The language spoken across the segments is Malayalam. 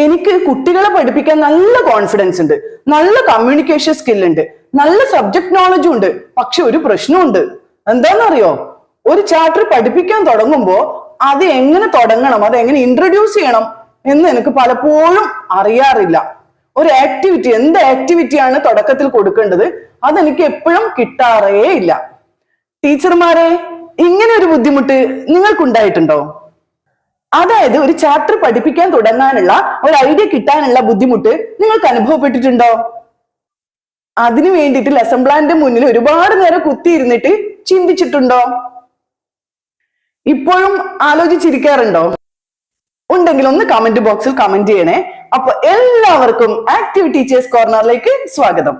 എനിക്ക് കുട്ടികളെ പഠിപ്പിക്കാൻ നല്ല കോൺഫിഡൻസ് ഉണ്ട്, നല്ല കമ്മ്യൂണിക്കേഷൻ സ്കില്ലുണ്ട്, നല്ല സബ്ജക്ട് നോളജും ഉണ്ട്. പക്ഷെ ഒരു പ്രശ്നമുണ്ട്. എന്താണെന്നറിയോ? ഒരു ചാപ്റ്റർ പഠിപ്പിക്കാൻ തുടങ്ങുമ്പോ അത് എങ്ങനെ തുടങ്ങണം, അത് എങ്ങനെ ഇൻട്രൊഡ്യൂസ് ചെയ്യണം എന്ന് എനിക്ക് പലപ്പോഴും അറിയാറില്ല. ഒരു ആക്ടിവിറ്റി, എന്ത് ആക്ടിവിറ്റിയാണ് തുടക്കത്തിൽ കൊടുക്കേണ്ടത്, അതെനിക്ക് എപ്പോഴും കിട്ടാറേ ഇല്ല. ടീച്ചർമാരെ, ഇങ്ങനെ ഒരു ബുദ്ധിമുട്ട് നിങ്ങൾക്കുണ്ടായിട്ടുണ്ടോ? അതായത് ഒരു ചാപ്റ്റർ പഠിപ്പിക്കാൻ തുടങ്ങാനുള്ള ഒരു ഐഡിയ കിട്ടാനുള്ള ബുദ്ധിമുട്ട് നിങ്ങൾക്ക് അനുഭവപ്പെട്ടിട്ടുണ്ടോ? അതിനു വേണ്ടിയിട്ട് ലെസൺ പ്ലാനിന്റെ മുന്നിൽ ഒരുപാട് നേരം കുത്തിയിരുന്നിട്ട് ചിന്തിച്ചിട്ടുണ്ടോ? ഇപ്പോഴും ആലോചിച്ചിരിക്കാറുണ്ടോ? ഉണ്ടെങ്കിൽ ഒന്ന് കമന്റ് ബോക്സിൽ കമന്റ് ചെയ്യണേ. അപ്പൊ എല്ലാവർക്കും ആക്റ്റീവ് ടീച്ചേഴ്സ് കോർണറിലേക്ക് സ്വാഗതം.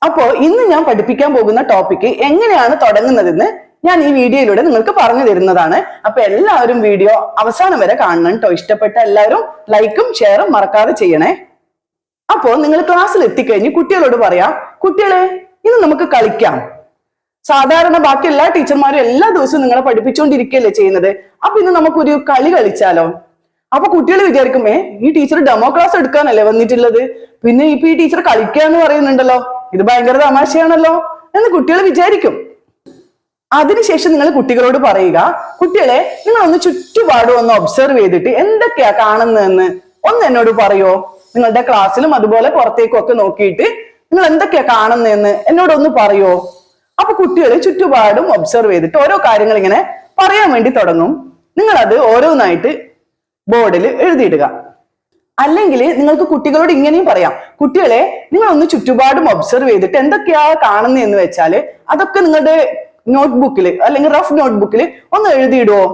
അപ്പോ ഇന്ന് ഞാൻ പഠിപ്പിക്കാൻ പോകുന്ന ടോപ്പിക്ക് എങ്ങനെയാണ് തുടങ്ങുന്നതെന്ന് ഞാൻ ഈ വീഡിയോയിലൂടെ നിങ്ങൾക്ക് പറഞ്ഞു തരുന്നതാണ്. അപ്പൊ എല്ലാവരും വീഡിയോ അവസാനം വരെ കാണണം കേട്ടോ. ഇഷ്ടപ്പെട്ട എല്ലാവരും ലൈക്കും ഷെയറും മറക്കാതെ ചെയ്യണേ. അപ്പോ നിങ്ങൾ ക്ലാസ്സിൽ എത്തിക്കഴിഞ്ഞ് കുട്ടികളോട് പറയാം, കുട്ടികളെ ഇന്ന് നമുക്ക് കളിക്കാം. സാധാരണ ബാക്കി എല്ലാ ടീച്ചർമാരും എല്ലാ ദിവസവും നിങ്ങളെ പഠിപ്പിച്ചുകൊണ്ടിരിക്കുകയല്ലേ ചെയ്യുന്നത്. അപ്പൊ ഇന്ന് നമുക്കൊരു കളി കളിച്ചാലോ? അപ്പൊ കുട്ടികൾ വിചാരിക്കുമേ, ഈ ടീച്ചർ ഡെമോ ക്ലാസ് എടുക്കാനല്ലേ വന്നിട്ടുള്ളത്, പിന്നെ ഇപ്പൊ ഈ ടീച്ചർ കളിക്കാന്ന് പറയുന്നുണ്ടല്ലോ, ഇത് ഭയങ്കര തമാശയാണല്ലോ എന്ന് കുട്ടികൾ വിചാരിക്കും. അതിനുശേഷം നിങ്ങൾ കുട്ടികളോട് പറയുക, കുട്ടികളെ നിങ്ങൾ ഒന്ന് ചുറ്റുപാടും ഒന്ന് ഒബ്സർവ് ചെയ്തിട്ട് എന്തൊക്കെയാ കാണുന്നതെന്ന് ഒന്ന് എന്നോട് പറയോ. നിങ്ങളുടെ ക്ലാസ്സിലും അതുപോലെ പുറത്തേക്കും ഒക്കെ നോക്കിയിട്ട് നിങ്ങൾ എന്തൊക്കെയാ കാണുന്നതെന്ന് എന്നോടൊന്ന് പറയോ. അപ്പൊ കുട്ടികൾ ചുറ്റുപാടും ഒബ്സർവ് ചെയ്തിട്ട് ഓരോ കാര്യങ്ങൾ ഇങ്ങനെ പറയാൻ വേണ്ടി തുടങ്ങും. നിങ്ങൾ അത് ഓരോന്നായിട്ട് ബോർഡിൽ എഴുതിയിടുക. അല്ലെങ്കിൽ നിങ്ങൾക്ക് കുട്ടികളോട് ഇങ്ങനെയും പറയാം, കുട്ടികളെ നിങ്ങൾ ഒന്ന് ചുറ്റുപാടും ഒബ്സർവ് ചെയ്തിട്ട് എന്തൊക്കെയാ കാണുന്നതെന്ന് വെച്ചാല് അതൊക്കെ നിങ്ങളുടെ നോട്ട്ബുക്കിൽ അല്ലെങ്കിൽ റഫ് നോട്ട്ബുക്കിൽ ഒന്ന് എഴുതിയിടുവോ.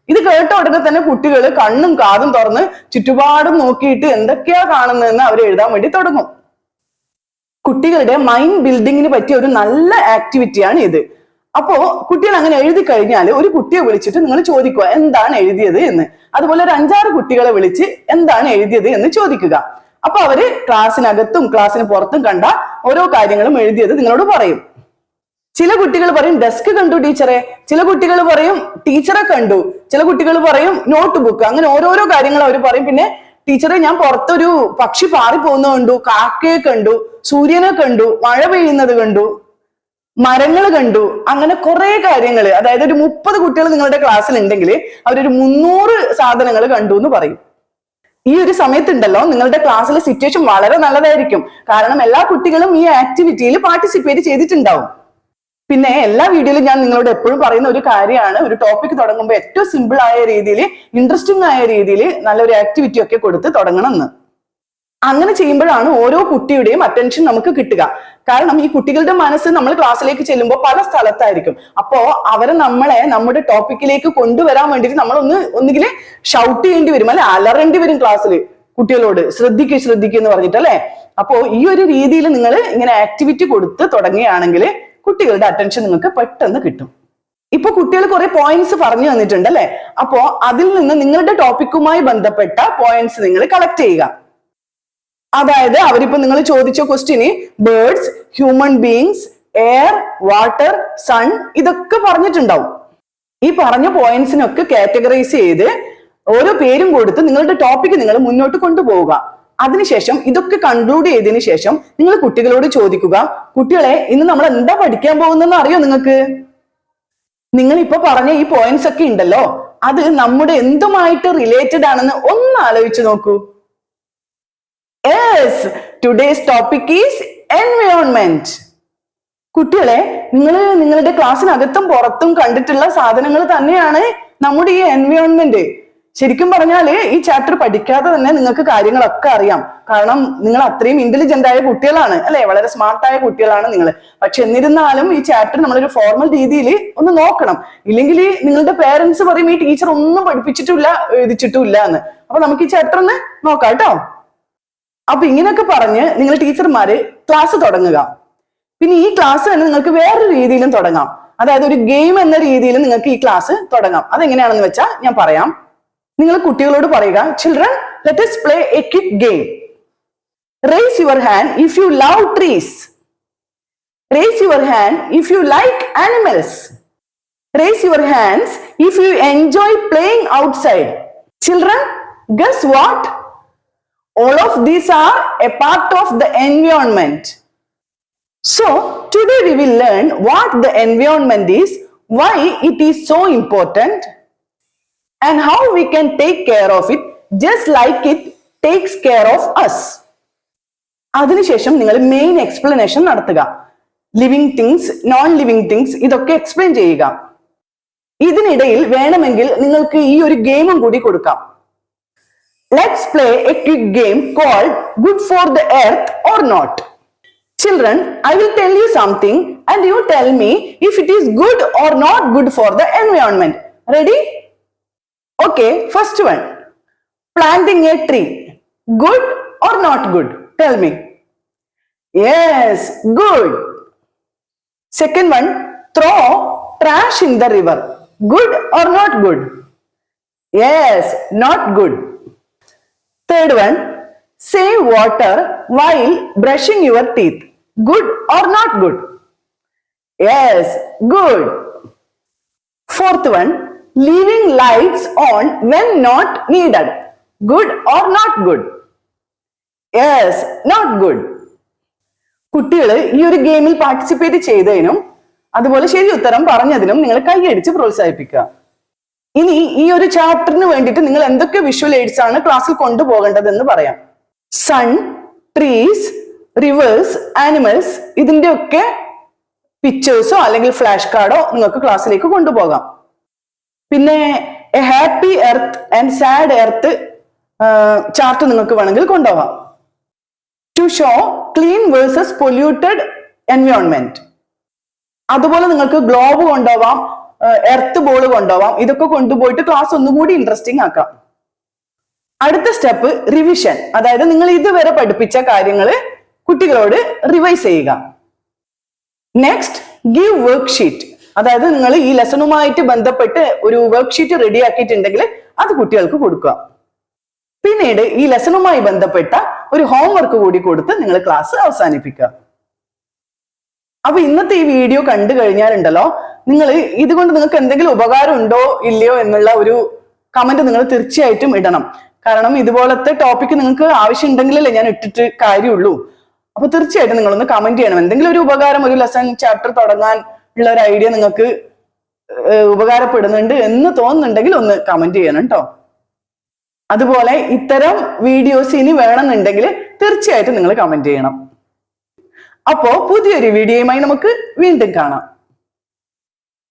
ഇത് കേട്ട ഉടനെ തന്നെ കുട്ടികൾ കണ്ണും കാതും തുറന്ന് ചുറ്റുപാടും നോക്കിയിട്ട് എന്തൊക്കെയാ കാണുന്നതെന്ന് അവർ എഴുതാൻ വേണ്ടി തുടങ്ങും. കുട്ടികളുടെ മൈൻഡ് ബിൽഡിങ്ങിന് പറ്റിയ ഒരു നല്ല ആക്ടിവിറ്റിയാണ് ഇത്. അപ്പോ കുട്ടികൾ അങ്ങനെ എഴുതി കഴിഞ്ഞാൽ ഒരു കുട്ടിയെ വിളിച്ചിട്ട് നിങ്ങൾ ചോദിക്കുക എന്താണ് എഴുതിയത് എന്ന്. അതുപോലെ ഒരു 5-6 കുട്ടികളെ വിളിച്ച് എന്താണ് എഴുതിയത് എന്ന് ചോദിക്കുക. അപ്പൊ അവര് ക്ലാസ്സിനകത്തും ക്ലാസ്സിന് പുറത്തും കണ്ട ഓരോ കാര്യങ്ങളും എഴുതിയത് നിങ്ങളോട് പറയും. ചില കുട്ടികൾ പറയും ഡെസ്ക് കണ്ടു ടീച്ചറെ, ചില കുട്ടികൾ പറയും ടീച്ചറെ കണ്ടു, ചില കുട്ടികൾ പറയും നോട്ട് ബുക്ക്, അങ്ങനെ ഓരോരോ കാര്യങ്ങൾ അവർ പറയും. പിന്നെ ടീച്ചറെ ഞാൻ പുറത്തൊരു പക്ഷി പാറി പോകുന്നത് കണ്ടു, കാക്കയെ കണ്ടു, സൂര്യനെ കണ്ടു, മഴ പെയ്യുന്നത് കണ്ടു, മരങ്ങൾ കണ്ടു, അങ്ങനെ കുറെ കാര്യങ്ങൾ. അതായത് ഒരു 30 കുട്ടികൾ നിങ്ങളുടെ ക്ലാസ്സിൽ ഉണ്ടെങ്കിൽ അവരൊരു 300 സാധനങ്ങൾ കണ്ടു എന്ന് പറയും. ഈ ഒരു സമയത്തുണ്ടല്ലോ നിങ്ങളുടെ ക്ലാസ്സിലെ സിറ്റുവേഷൻ വളരെ നല്ലതായിരിക്കും. കാരണം എല്ലാ കുട്ടികളും ഈ ആക്ടിവിറ്റിയിൽ പാർട്ടിസിപ്പേറ്റ് ചെയ്തിട്ടുണ്ടാവും. പിന്നെ എല്ലാ വീഡിയോയിലും ഞാൻ നിങ്ങളോട് എപ്പോഴും പറയുന്ന ഒരു കാര്യമാണ്, ഒരു ടോപ്പിക് തുടങ്ങുമ്പോൾ ഏറ്റവും സിമ്പിൾ ആയ രീതിയിൽ, ഇൻട്രസ്റ്റിംഗ് ആയ രീതിയിൽ നല്ലൊരു ആക്ടിവിറ്റി ഒക്കെ കൊടുത്ത് തുടങ്ങണം എന്ന്. അങ്ങനെ ചെയ്യുമ്പോഴാണ് ഓരോ കുട്ടിയുടെയും അറ്റൻഷൻ നമുക്ക് കിട്ടുക. കാരണം ഈ കുട്ടികളുടെ മനസ്സ് നമ്മൾ ക്ലാസ്സിലേക്ക് ചെല്ലുമ്പോൾ പല സ്ഥലത്തായിരിക്കും. അപ്പോ അവരെ നമ്മുടെ ടോപ്പിക്കിലേക്ക് കൊണ്ടുവരാൻ വേണ്ടിയിട്ട് നമ്മൾ ഒന്നുകിൽ ഷൗട്ട് ചെയ്യേണ്ടി വരും, അല്ലെ അലറേണ്ടി വരും ക്ലാസ്സിൽ കുട്ടികളോട്, ശ്രദ്ധിക്കുക എന്ന് പറഞ്ഞിട്ട് അല്ലെ. അപ്പോ ഈ ഒരു രീതിയിൽ നിങ്ങൾ ഇങ്ങനെ ആക്ടിവിറ്റി കൊടുത്ത് തുടങ്ങുകയാണെങ്കിൽ കുട്ടികളുടെ അറ്റൻഷൻ നിങ്ങൾക്ക് പെട്ടെന്ന് കിട്ടും. ഇപ്പൊ കുട്ടികൾ കുറെ പോയിന്റ്സ് പറഞ്ഞു തന്നിട്ടുണ്ട് അല്ലെ. അപ്പോ അതിൽ നിന്ന് നിങ്ങളുടെ ടോപ്പിക്കുമായി ബന്ധപ്പെട്ട പോയിന്റ്സ് നിങ്ങൾ കളക്ട് ചെയ്യുക. അതായത് അവരിപ്പോ നിങ്ങൾ ചോദിച്ച ക്വസ്റ്റ്യന് birds, human beings, air, water, sun ഇതൊക്കെ പറഞ്ഞിട്ടുണ്ടാവും. ഈ പറഞ്ഞ പോയിന്റ്സിനൊക്കെ കാറ്റഗറൈസ് ചെയ്ത് ഓരോ പേരും കൊടുത്ത് നിങ്ങളുടെ ടോപ്പിക്ക് നിങ്ങൾ മുന്നോട്ട് കൊണ്ടുപോവുക. അതിനുശേഷം ഇതൊക്കെ കൺക്ലൂഡ് ചെയ്തതിനു ശേഷം നിങ്ങൾ കുട്ടികളോട് ചോദിക്കുക, കുട്ടികളെ ഇന്ന് നമ്മൾ എന്താ പഠിക്കാൻ പോകുന്നതെന്ന് അറിയോ നിങ്ങൾക്ക്? നിങ്ങൾ ഇപ്പൊ പറഞ്ഞ ഈ പോയിന്റ്സ് ഒക്കെ ഉണ്ടല്ലോ, അത് നമ്മുടെ എന്തുമായിട്ട് റിലേറ്റഡ് ആണെന്ന് ഒന്ന് ആലോചിച്ച് നോക്കൂ. Yes, today's topic is environment. കുട്ടികളെ നിങ്ങളുടെ ക്ലാസ്സിനകത്തും പുറത്തും കണ്ടിട്ടുള്ള സാധനങ്ങൾ തന്നെയാണ് നമ്മുടെ ഈ എൻവയോൺമെന്റ്. ശരിക്കും പറഞ്ഞാല് ഈ ചാപ്റ്റർ പഠിക്കാതെ തന്നെ നിങ്ങൾക്ക് കാര്യങ്ങളൊക്കെ അറിയാം. കാരണം നിങ്ങൾ അത്രയും ഇന്റലിജന്റ് ആയ കുട്ടികളാണ് അല്ലെ, വളരെ സ്മാർട്ടായ കുട്ടികളാണ് നിങ്ങൾ. പക്ഷെ എന്നിരുന്നാലും ഈ ചാപ്റ്റർ നമ്മളൊരു ഫോർമൽ രീതിയിൽ ഒന്ന് നോക്കണം. ഇല്ലെങ്കിൽ നിങ്ങളുടെ പേരൻസ് പറയും ഈ ടീച്ചർ ഒന്നും പഠിപ്പിച്ചിട്ടില്ല, എഴുതിച്ചിട്ടില്ല എന്ന്. അപ്പൊ നമുക്ക് ഈ ചാപ്റ്റർ ഒന്ന് നോക്കാം കേട്ടോ. അപ്പൊ ഇങ്ങനെയൊക്കെ പറഞ്ഞ് നിങ്ങൾ ടീച്ചർമാര് ക്ലാസ് തുടങ്ങുക. പിന്നെ ഈ ക്ലാസ് തന്നെ നിങ്ങൾക്ക് വേറൊരു രീതിയിലും തുടങ്ങാം. അതായത് ഒരു ഗെയിം എന്ന രീതിയിൽ നിങ്ങൾക്ക് ഈ ക്ലാസ് തുടങ്ങാം. അതെങ്ങനെയാണെന്ന് വെച്ചാൽ ഞാൻ പറയാം. നിങ്ങൾ കുട്ടികളോട് പറയുക, children let us play a quick game. Raise your hand if you love trees. Raise your hand if you like animals. Raise your hands if you enjoy playing outside. Children, guess what? All of these are a part of the environment. So, today we will learn what the environment is, why it is so important, and how we can take care of it just like it takes care of us. അതിനുശേഷം നിങ്ങൾ മെയിൻ എക്സ്പ്ലനേഷൻ നടത്തുക. Living things, non living things ഇതൊക്കെ എക്സ്പ്ലെയിൻ ചെയ്യുക. ഇതിനിടയിൽ വേണമെങ്കിൽ നിങ്ങൾക്ക് ഈ ഒരു ഗെയിമും കൂടി കൊടുക്കാം. Let's play a quick game called Good for the Earth or Not. Children, I will tell you something and you tell me if it is good or not good for the environment. Ready? Okay, first one. Planting a tree. Good or not good? Tell me. Yes, good. Second one. Throw trash in the river. Good or not good? Yes, not good. Third one, save water while brushing your teeth. Good or not good? Yes, good. Fourth one, leaving lights on when not needed. Good or not good? Yes, not good. കുട്ടികൾ ഈ ഒരു ഗെയിമിൽ പാർട്ടിസിപ്പേറ്റ് ചെയ്തതിനും അതുപോലെ ശരി ഉത്തരം പറഞ്ഞതിനും നിങ്ങൾ കൈയടിച്ച് പ്രോത്സാഹിപ്പിക്കുക. ഇനി ഈ ഒരു ചാപ്റ്ററിന് വേണ്ടിയിട്ട് നിങ്ങൾ എന്തൊക്കെ വിഷ്വൽ എയ്ഡ്സ് ആണ് ക്ലാസ്സിൽ കൊണ്ടുപോകേണ്ടതെന്ന് പറയാം. സൺ, ട്രീസ്, റിവേഴ്സ്, ആനിമൽസ് ഇതിന്റെ ഒക്കെ പിക്ചേഴ്സോ അല്ലെങ്കിൽ ഫ്ലാഷ് കാർഡോ നിങ്ങൾക്ക് ക്ലാസ്സിലേക്ക് കൊണ്ടുപോകാം. പിന്നെ a happy earth and sad earth chart നിങ്ങൾക്ക് വേണമെങ്കിൽ കൊണ്ടുപോകാം. To show clean versus polluted environment. അതുപോലെ നിങ്ങൾക്ക് ഗ്ലോബ് കൊണ്ടുപോവാം, എർത്ത് ബോൾ കൊണ്ടുപോവാം. ഇതൊക്കെ കൊണ്ടുപോയിട്ട് ക്ലാസ് ഒന്നുകൂടി ഇൻട്രസ്റ്റിംഗ് ആക്കാം. അടുത്ത സ്റ്റെപ്പ് റിവിഷൻ, അതായത് നിങ്ങൾ ഇതുവരെ പഠിപ്പിച്ച കാര്യങ്ങൾ കുട്ടികളോട് റിവൈസ് ചെയ്യുക. നെക്സ്റ്റ് ഗിവ് വർക്ക് ഷീറ്റ്, അതായത് നിങ്ങൾ ഈ ലെസണുമായിട്ട് ബന്ധപ്പെട്ട് ഒരു വർക്ക് ഷീറ്റ് റെഡി ആക്കിയിട്ടുണ്ടെങ്കിൽ അത് കുട്ടികൾക്ക് കൊടുക്കുക. പിന്നീട് ഈ ലെസണുമായി ബന്ധപ്പെട്ട ഒരു ഹോംവർക്ക് കൂടി കൊടുത്ത് നിങ്ങൾ ക്ലാസ് അവസാനിപ്പിക്കുക. അപ്പൊ ഇന്നത്തെ ഈ വീഡിയോ കണ്ടു കഴിഞ്ഞാലുണ്ടല്ലോ, നിങ്ങൾ ഇതുകൊണ്ട് നിങ്ങൾക്ക് എന്തെങ്കിലും ഉപകാരം ഉണ്ടോ ഇല്ലയോ എന്നുള്ള ഒരു കമന്റ് നിങ്ങൾ തീർച്ചയായിട്ടും ഇടണം. കാരണം ഇതുപോലത്തെ ടോപ്പിക്ക് നിങ്ങൾക്ക് ആവശ്യമുണ്ടെങ്കിലല്ലേ ഞാൻ ഇട്ടിട്ട് കാര്യമുള്ളൂ. അപ്പൊ തീർച്ചയായിട്ടും നിങ്ങളൊന്ന് കമന്റ് ചെയ്യണം. എന്തെങ്കിലും ഒരു ഉപകാരം, ഒരു ലെസൺ ചാപ്റ്റർ തുടങ്ങാൻ ഉള്ള ഒരു ഐഡിയ നിങ്ങൾക്ക് ഉപകാരപ്പെടുന്നുണ്ട് എന്ന് തോന്നുന്നുണ്ടെങ്കിൽ ഒന്ന് കമന്റ് ചെയ്യണം കേട്ടോ. അതുപോലെ ഇത്തരം വീഡിയോസ് ഇനി വേണമെന്നുണ്ടെങ്കിൽ തീർച്ചയായിട്ടും നിങ്ങൾ കമന്റ് ചെയ്യണം. അപ്പോ പുതിയൊരു വീഡിയോയുമായി നമുക്ക് വീണ്ടും കാണാം.